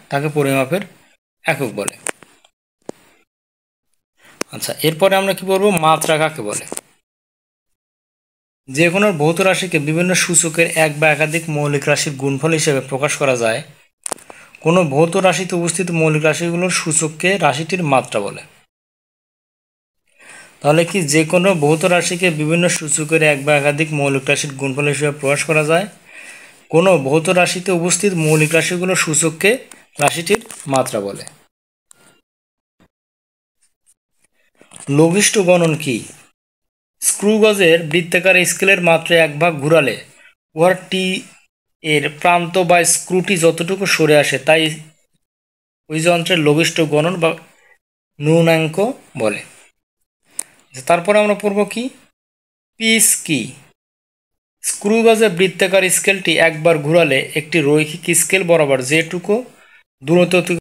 তাকে পরিমাপের একক বলে। আচ্ছা, এরপরে আমরা কি বলবো, মাত্রা কাকে বলে? যে কোনো ভৌত রাশিকে বিভিন্ন সূচকের এক বা একাধিক মৌলিক রাশির গুণফল হিসেবে প্রকাশ করা যায়। কোনো ভৌত রাশিতে উপস্থিত মৌলিক রাশিগুলোর সূচককে রাশিটির মাত্রা বলে। তাহলে কি যে কোনো ভৌত রাশিকে বিভিন্ন সূচকের এক বা একাধিক মৌলিক রাশির গুণফল হিসেবে প্রকাশ করা যায়। কোনো ভৌত রাশিতে উপস্থিত মৌলিক রাশিগুলোর সূচককে রাশিটির মাত্রা বলে। লঘিষ্ঠ গণন কি? স্ক্রুগজের বৃত্তাকার স্কেলের মাত্রা এক ভাগ ঘুরালে উহার টি এর প্রান্ত বা স্ক্রুটি যতটুকু সরে আসে তাই ওই যন্ত্রের লঘিষ্ঠ গণন বা ন্যূনাঙ্ক বলে। তারপরে আমরা পড়ব কি, পিচ কি? স্ক্রুগজের বৃত্তাকার স্কেলটি একবার ঘুরালে একটি রৈখিক স্কেল বরাবর যেটুকু দূরত্ব